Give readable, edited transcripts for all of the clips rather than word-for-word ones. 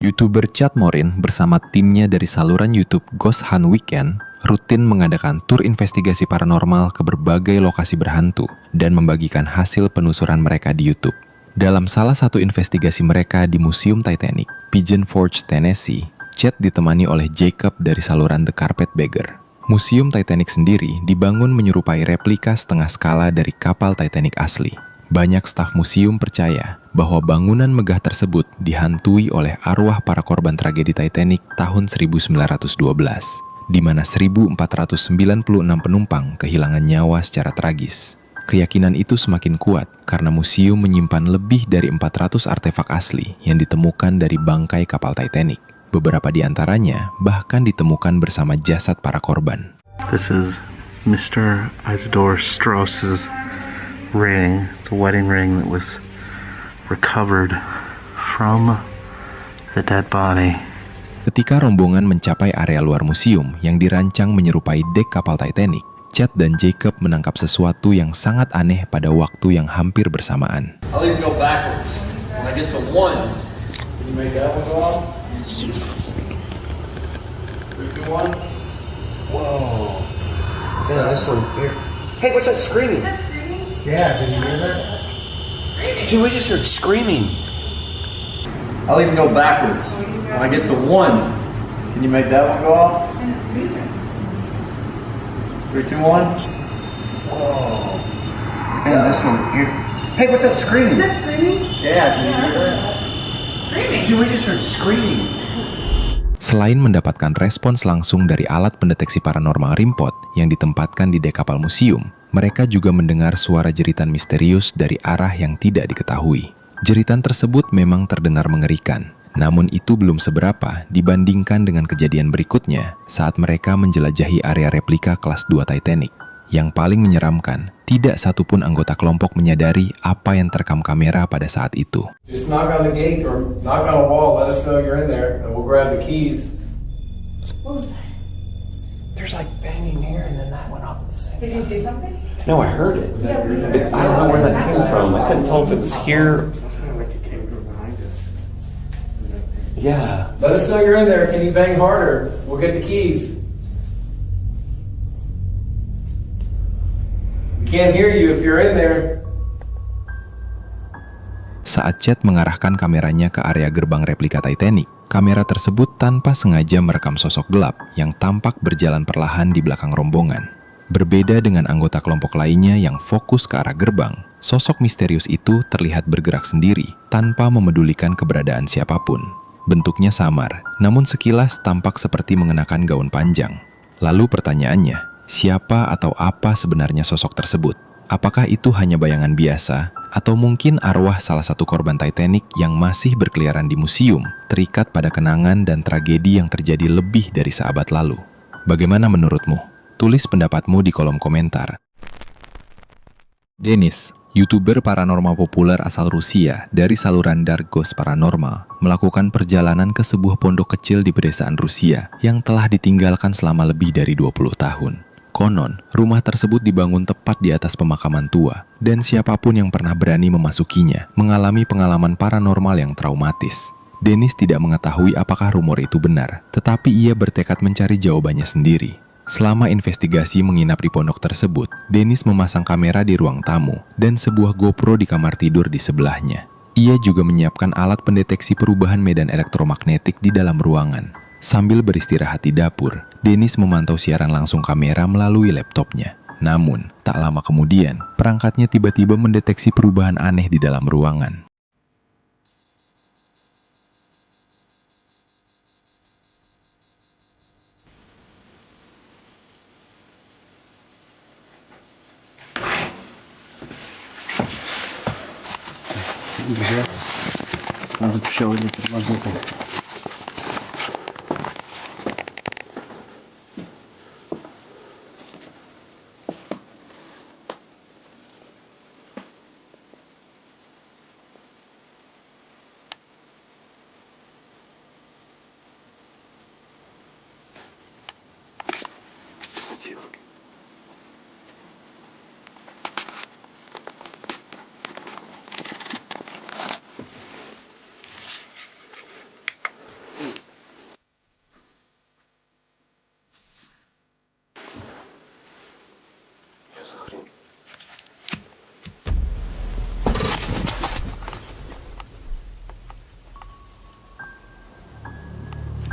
YouTuber Chad Morin bersama timnya dari saluran YouTube Ghost Hunt Weekend rutin mengadakan tur investigasi paranormal ke berbagai lokasi berhantu dan membagikan hasil penelusuran mereka di YouTube. Dalam salah satu investigasi mereka di Museum Titanic, Pigeon Forge, Tennessee, Chad ditemani oleh Jacob dari saluran The Carpetbagger. Museum Titanic sendiri dibangun menyerupai replika setengah skala dari kapal Titanic asli. Banyak staf museum percaya bahwa bangunan megah tersebut dihantui oleh arwah para korban tragedi Titanic tahun 1912, di mana 1.496 penumpang kehilangan nyawa secara tragis. Keyakinan itu semakin kuat karena museum menyimpan lebih dari 400 artefak asli yang ditemukan dari bangkai kapal Titanic. Beberapa di antaranya bahkan ditemukan bersama jasad para korban. This is Mr. Isidore Strauss's ring. It's a wedding ring that was recovered from the dead body. Ketika rombongan mencapai area luar museum yang dirancang menyerupai dek kapal Titanic, Chad dan Jacob menangkap sesuatu yang sangat aneh pada waktu yang hampir bersamaan. I'll even go backwards. When I get to 1, can you make that one go off? 3, 2, 1. Whoa. Yeah, this one here. Hey, what's that screaming? Is that screaming? Yeah, did you hear that? Screaming. Dude, we just heard screaming. I'll even go backwards. When I get to 1, can you make that one go off? 3, 2, 1. Whoa. Yeah, this one here. Hey, what's that screaming? Is that screaming? Yeah, did you hear that? Screaming. Dude, we just heard screaming. Selain mendapatkan respons langsung dari alat pendeteksi paranormal Rimpot yang ditempatkan di dek kapal museum, mereka juga mendengar suara jeritan misterius dari arah yang tidak diketahui. Jeritan tersebut memang terdengar mengerikan, namun itu belum seberapa dibandingkan dengan kejadian berikutnya saat mereka menjelajahi area replika kelas 2 Titanic. Yang paling menyeramkan, tidak satupun anggota kelompok menyadari apa yang terekam kamera pada saat itu. Just knock on the gate or knock on a wall, let us know you're in there, and we'll grab the keys. What was that? There's like banging here, and then that went off at the same Did you say something? No, I heard it. Yeah, we heard it. I don't know where that came from. I couldn't tell if it was here. Yeah. Let us know you're in there. Can you bang harder? We'll get the keys. We can't hear you if you're in there. Saat Chad mengarahkan kameranya ke area gerbang replika Titanic, kamera tersebut tanpa sengaja merekam sosok gelap yang tampak berjalan perlahan di belakang rombongan. Berbeda dengan anggota kelompok lainnya yang fokus ke arah gerbang, sosok misterius itu terlihat bergerak sendiri tanpa memedulikan keberadaan siapapun. Bentuknya samar, namun sekilas tampak seperti mengenakan gaun panjang. Lalu pertanyaannya, siapa atau apa sebenarnya sosok tersebut? Apakah itu hanya bayangan biasa, atau mungkin arwah salah satu korban Titanic yang masih berkeliaran di museum, terikat pada kenangan dan tragedi yang terjadi lebih dari seabad lalu? Bagaimana menurutmu? Tulis pendapatmu di kolom komentar. Denis, YouTuber paranormal populer asal Rusia dari saluran Dark Ghost Paranormal, melakukan perjalanan ke sebuah pondok kecil di pedesaan Rusia yang telah ditinggalkan selama lebih dari 20 tahun. Konon, rumah tersebut dibangun tepat di atas pemakaman tua, dan siapapun yang pernah berani memasukinya mengalami pengalaman paranormal yang traumatis. Denis tidak mengetahui apakah rumor itu benar, tetapi ia bertekad mencari jawabannya sendiri. Selama investigasi menginap di pondok tersebut, Denis memasang kamera di ruang tamu dan sebuah GoPro di kamar tidur di sebelahnya. Ia juga menyiapkan alat pendeteksi perubahan medan elektromagnetik di dalam ruangan. Sambil beristirahat di dapur, Denis memantau siaran langsung kamera melalui laptopnya. Namun, tak lama kemudian, perangkatnya tiba-tiba mendeteksi perubahan aneh di dalam ruangan. Друзья, сразу еще один предлагаю.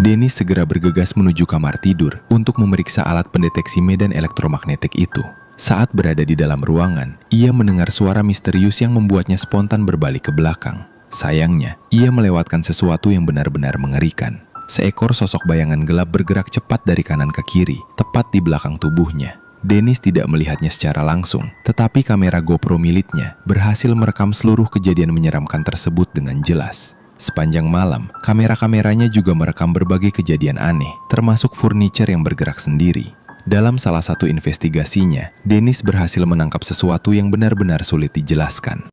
Dennis segera bergegas menuju kamar tidur untuk memeriksa alat pendeteksi medan elektromagnetik itu. Saat berada di dalam ruangan, ia mendengar suara misterius yang membuatnya spontan berbalik ke belakang. Sayangnya, ia melewatkan sesuatu yang benar-benar mengerikan. Seekor sosok bayangan gelap bergerak cepat dari kanan ke kiri, tepat di belakang tubuhnya. Dennis tidak melihatnya secara langsung, tetapi kamera GoPro miliknya berhasil merekam seluruh kejadian menyeramkan tersebut dengan jelas. Sepanjang malam, kamera-kameranya juga merekam berbagai kejadian aneh, termasuk furniture yang bergerak sendiri. Dalam salah satu investigasinya, Dennis berhasil menangkap sesuatu yang benar-benar sulit dijelaskan.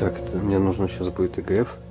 Так, мне нужно сейчас будет ИГФ.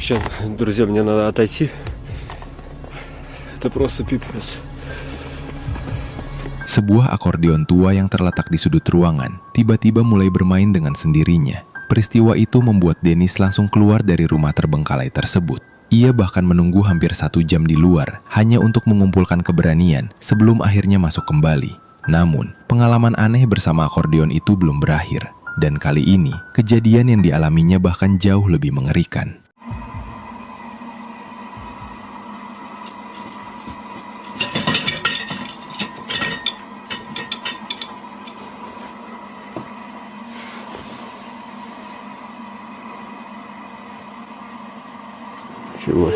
Сейчас, друзья, мне надо отойти. Это просто пипец. Sebuah akordeon tua yang terletak di sudut ruangan tiba-tiba mulai bermain dengan sendirinya. Peristiwa itu membuat Dennis langsung keluar dari rumah terbengkalai tersebut. Ia bahkan menunggu hampir 1 jam di luar hanya untuk mengumpulkan keberanian sebelum akhirnya masuk kembali. Namun, pengalaman aneh bersama akordeon itu belum berakhir. Dan kali ini, kejadian yang dialaminya bahkan jauh lebih mengerikan. Чего?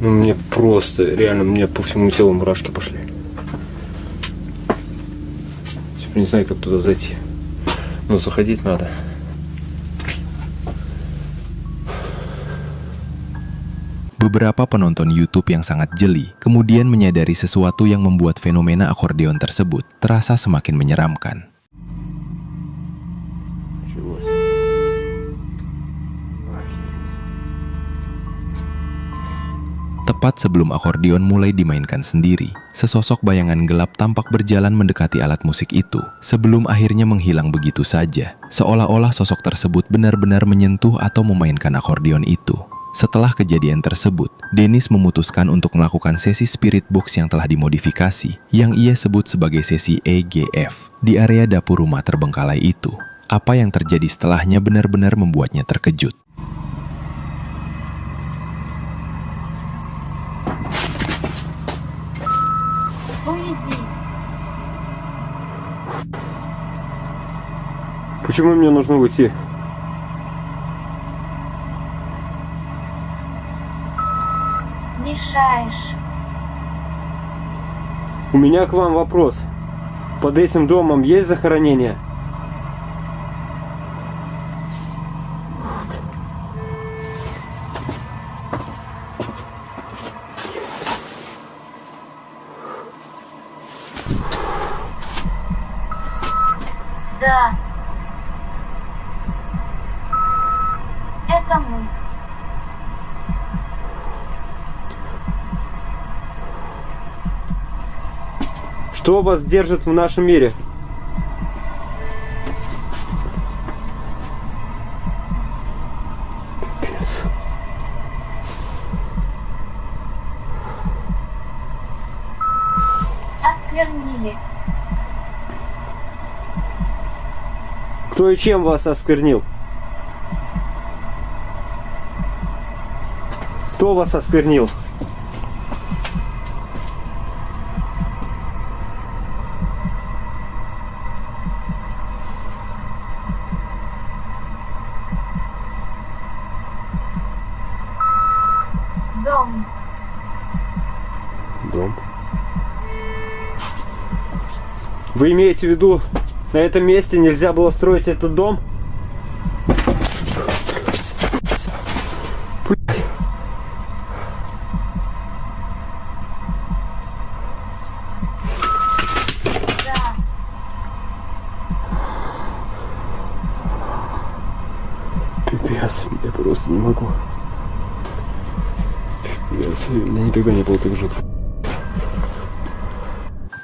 Ну, мне просто, реально, мне по всему телу мурашки пошли. Типа не знаю, как туда зайти. Но заходить надо. Beberapa penonton YouTube yang sangat jeli kemudian menyadari sesuatu yang membuat fenomena akordeon tersebut terasa semakin menyeramkan. Tepat sebelum akordeon mulai dimainkan sendiri, sesosok bayangan gelap tampak berjalan mendekati alat musik itu, sebelum akhirnya menghilang begitu saja, seolah-olah sosok tersebut benar-benar menyentuh atau memainkan akordeon itu. Setelah kejadian tersebut, Dennis memutuskan untuk melakukan sesi spirit box yang telah dimodifikasi, yang ia sebut sebagai sesi EGF, di area dapur rumah terbengkalai itu. Apa yang terjadi setelahnya benar-benar membuatnya terkejut. Почему мне нужно уйти? Мешаешь. У меня к вам вопрос. Под этим домом есть захоронение? Да. Это мы. Кто вас держит в нашем мире? Осквернили. Кто и чем вас осквернил? Кто вас осквернил? Дом. Дом. Вы имеете в виду, на этом месте нельзя было строить этот дом? Блядь. Да. Пипец, я просто не могу. Пипец, я никогда не был так жутко.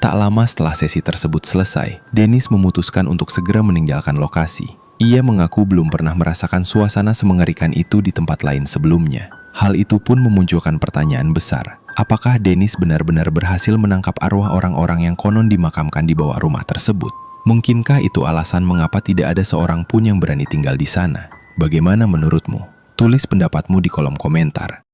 Tak lama setelah sesi tersebut selesai, Dennis memutuskan untuk segera meninggalkan lokasi. Ia mengaku belum pernah merasakan suasana semengerikan itu di tempat lain sebelumnya. Hal itu pun memunculkan pertanyaan besar. Apakah Dennis benar-benar berhasil menangkap arwah orang-orang yang konon dimakamkan di bawah rumah tersebut? Mungkinkah itu alasan mengapa tidak ada seorang pun yang berani tinggal di sana? Bagaimana menurutmu? Tulis pendapatmu di kolom komentar.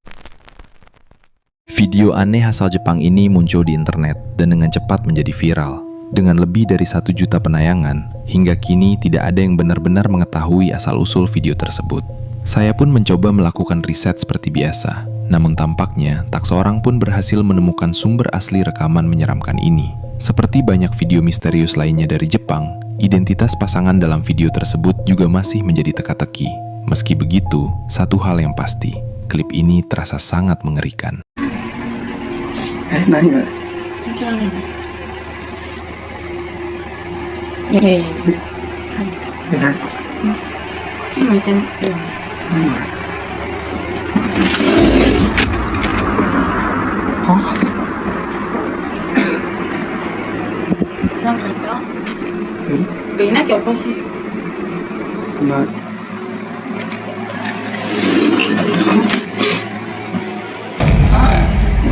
Video aneh asal Jepang ini muncul di internet dan dengan cepat menjadi viral. Dengan lebih dari 1 juta penayangan, hingga kini tidak ada yang benar-benar mengetahui asal-usul video tersebut. Saya pun mencoba melakukan riset seperti biasa, namun tampaknya tak seorang pun berhasil menemukan sumber asli rekaman menyeramkan ini. Seperti banyak video misterius lainnya dari Jepang, identitas pasangan dalam video tersebut juga masih menjadi teka-teki. Meski begitu, satu hal yang pasti, klip ini terasa sangat mengerikan. 何がいやいやいや、えらいこっち向いてるよ。何がはなんかいた？いなきゃおかしい。な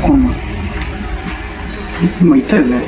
こんな今言ったよね。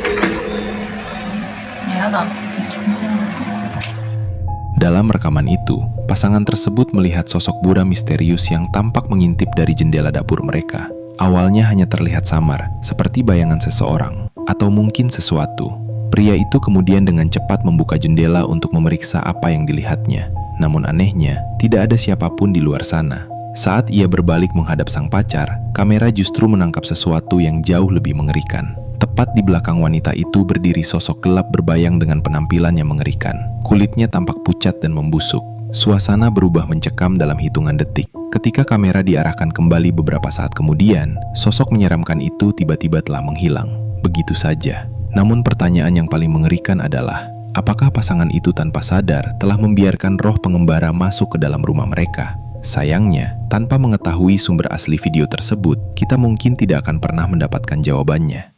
やだ。気持ち悪い。 Dalam rekaman itu, pasangan tersebut melihat sosok buram misterius yang tampak mengintip dari jendela dapur mereka. Awalnya hanya terlihat samar, seperti bayangan seseorang, atau mungkin sesuatu. Pria itu kemudian dengan cepat membuka jendela untuk memeriksa apa yang dilihatnya. Namun anehnya, tidak ada siapapun di luar sana. Saat ia berbalik menghadap sang pacar, kamera justru menangkap sesuatu yang jauh lebih mengerikan. Tepat di belakang wanita itu berdiri sosok gelap berbayang dengan penampilan yang mengerikan. Kulitnya tampak pucat dan membusuk. Suasana berubah mencekam dalam hitungan detik. Ketika kamera diarahkan kembali beberapa saat kemudian, sosok menyeramkan itu tiba-tiba telah menghilang. Begitu saja. Namun pertanyaan yang paling mengerikan adalah, apakah pasangan itu tanpa sadar telah membiarkan roh pengembara masuk ke dalam rumah mereka? Sayangnya, tanpa mengetahui sumber asli video tersebut, kita mungkin tidak akan pernah mendapatkan jawabannya.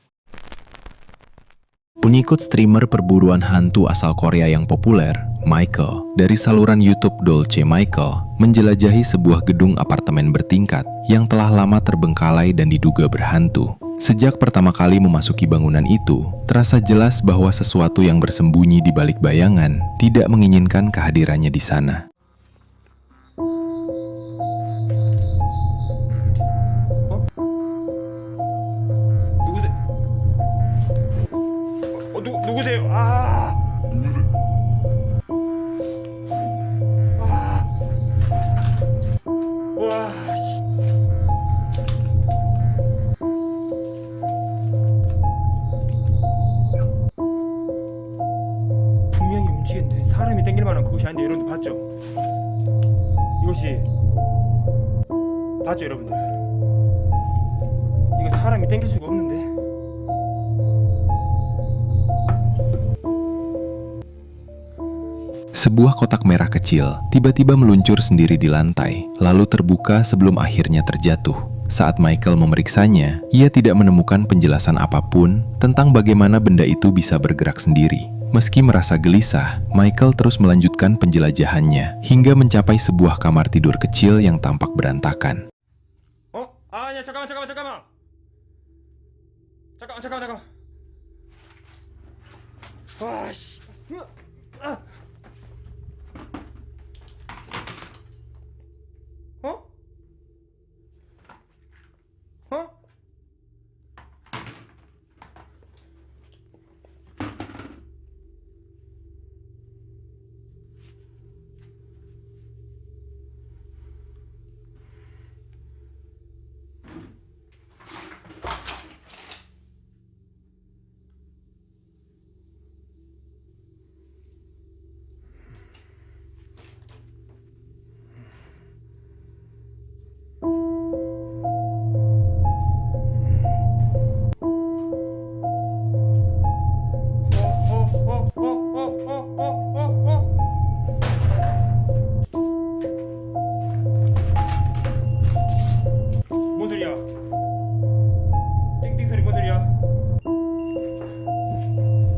Pengikut streamer perburuan hantu asal Korea yang populer, Michael, dari saluran YouTube Dolce Michael, menjelajahi sebuah gedung apartemen bertingkat yang telah lama terbengkalai dan diduga berhantu. Sejak pertama kali memasuki bangunan itu, terasa jelas bahwa sesuatu yang bersembunyi di balik bayangan tidak menginginkan kehadirannya di sana. 누구세요? 아. 와. 분명히 움직였는데 사람이 땡길 만한 그것이 아닌데 여러분들 봤죠? 이것이 봤죠 여러분들? 이거 사람이 땡길 수가 없는데. Sebuah kotak merah kecil tiba-tiba meluncur sendiri di lantai, lalu terbuka sebelum akhirnya terjatuh. Saat Michael memeriksanya, ia tidak menemukan penjelasan apapun tentang bagaimana benda itu bisa bergerak sendiri. Meski merasa gelisah, Michael terus melanjutkan penjelajahannya hingga mencapai sebuah kamar tidur kecil yang tampak berantakan. 아니야, 잠깐만. 와, 씨. 뭔 소리야? 띵띵 소리 뭔 소리야?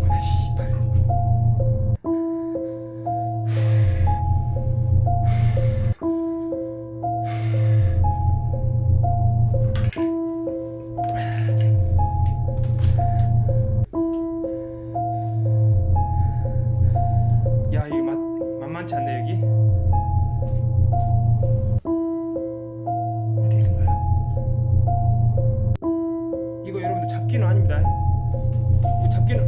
아, 씨발. 야, 이거 만만치 않네 여기. 어디 있는 거야? 이거 여러분들 잡기는 아닙니다. 이거 잡기는.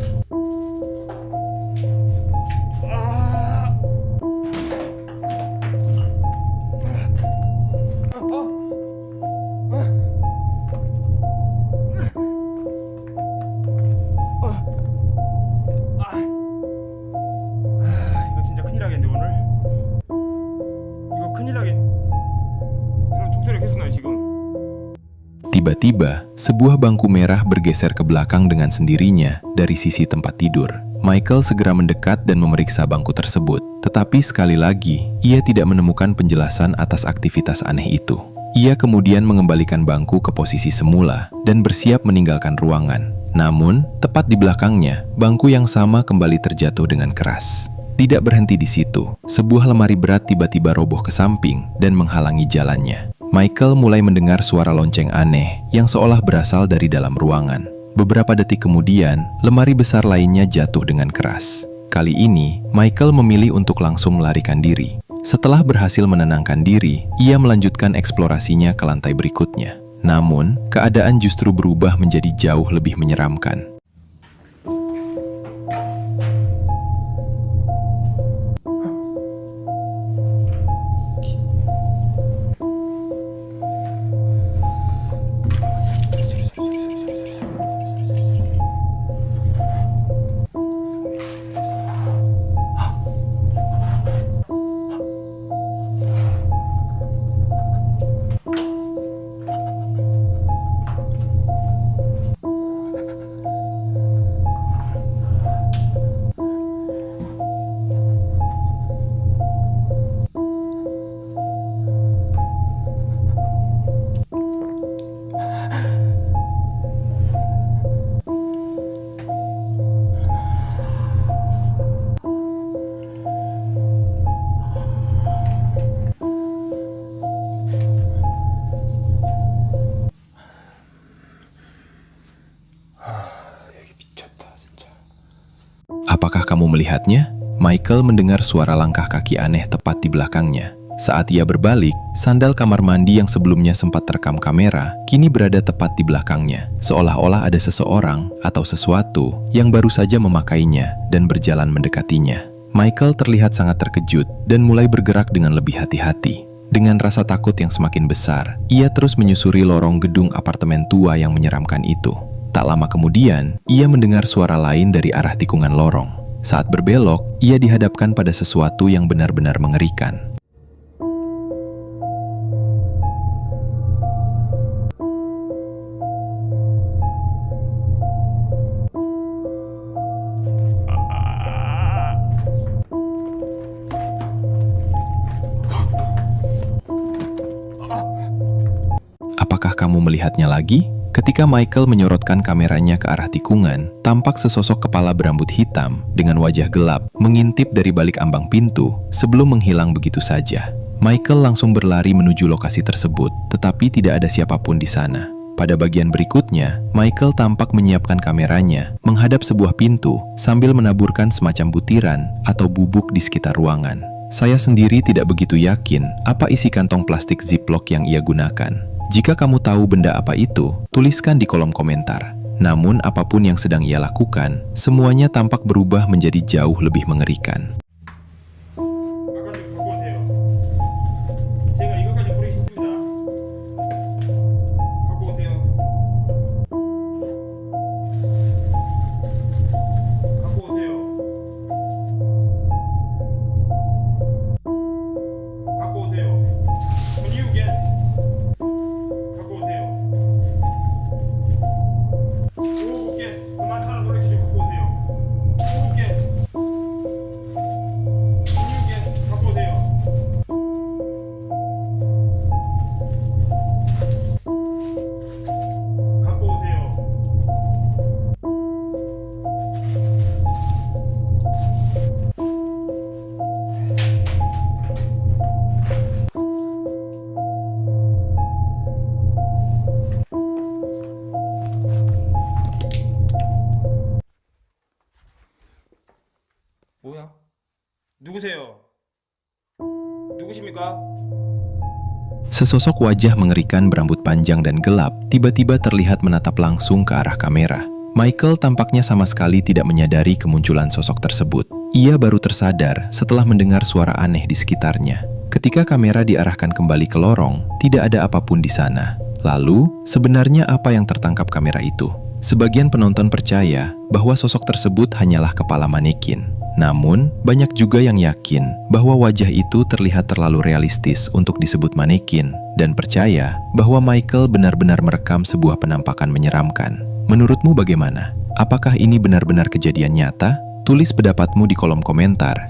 이거 진짜 큰일 나겠는데 오늘. 이거 큰일 나겠. 여러분 종소리 계속 나요 지금. Tiba-tiba, sebuah bangku merah bergeser ke belakang dengan sendirinya dari sisi tempat tidur. Michael segera mendekat dan memeriksa bangku tersebut. Tetapi sekali lagi, ia tidak menemukan penjelasan atas aktivitas aneh itu. Ia kemudian mengembalikan bangku ke posisi semula dan bersiap meninggalkan ruangan. Namun, tepat di belakangnya, bangku yang sama kembali terjatuh dengan keras. Tidak berhenti di situ, sebuah lemari berat tiba-tiba roboh ke samping dan menghalangi jalannya. Michael mulai mendengar suara lonceng aneh yang seolah berasal dari dalam ruangan. Beberapa detik kemudian, lemari besar lainnya jatuh dengan keras. Kali ini, Michael memilih untuk langsung melarikan diri. Setelah berhasil menenangkan diri, ia melanjutkan eksplorasinya ke lantai berikutnya. Namun, keadaan justru berubah menjadi jauh lebih menyeramkan. Apakah kamu melihatnya? Michael mendengar suara langkah kaki aneh tepat di belakangnya. Saat ia berbalik, sandal kamar mandi yang sebelumnya sempat terekam kamera, kini berada tepat di belakangnya. Seolah-olah ada seseorang atau sesuatu yang baru saja memakainya dan berjalan mendekatinya. Michael terlihat sangat terkejut dan mulai bergerak dengan lebih hati-hati. Dengan rasa takut yang semakin besar, ia terus menyusuri lorong gedung apartemen tua yang menyeramkan itu. Tak lama kemudian, ia mendengar suara lain dari arah tikungan lorong. Saat berbelok, ia dihadapkan pada sesuatu yang benar-benar mengerikan. Apakah apakah kamu melihatnya lagi? Ketika Michael menyorotkan kameranya ke arah tikungan, tampak sesosok kepala berambut hitam dengan wajah gelap mengintip dari balik ambang pintu sebelum menghilang begitu saja. Michael langsung berlari menuju lokasi tersebut, tetapi tidak ada siapapun di sana. Pada bagian berikutnya, Michael tampak menyiapkan kameranya menghadap sebuah pintu sambil menaburkan semacam butiran atau bubuk di sekitar ruangan. Saya sendiri tidak begitu yakin apa isi kantong plastik Ziploc yang ia gunakan. Jika kamu tahu benda apa itu, tuliskan di kolom komentar. Namun apapun yang sedang ia lakukan, semuanya tampak berubah menjadi jauh lebih mengerikan. 제가 이것까지 부르셨습니다. 갖고 오세요. 갖고 오세요. 갖고 오세요. 문이우게. 갖고 오세요. 오게. 그만 차라 놀래키지 갖고 오세요. 오게. 문이우게. 갖고 오세요. 갖고 오세요. 뭐야? 누구세요? 누구십니까? Sesosok wajah mengerikan berambut panjang dan gelap tiba-tiba terlihat menatap langsung ke arah kamera. Michael tampaknya sama sekali tidak menyadari kemunculan sosok tersebut. Ia baru tersadar setelah mendengar suara aneh di sekitarnya. Ketika kamera diarahkan kembali ke lorong, tidak ada apapun di sana. Lalu, sebenarnya apa yang tertangkap kamera itu? Sebagian penonton percaya bahwa sosok tersebut hanyalah kepala manekin. Namun, banyak juga yang yakin bahwa wajah itu terlihat terlalu realistis untuk disebut manekin dan percaya bahwa Michael benar-benar merekam sebuah penampakan menyeramkan. Menurutmu bagaimana? Apakah ini benar-benar kejadian nyata? Tulis pendapatmu di kolom komentar.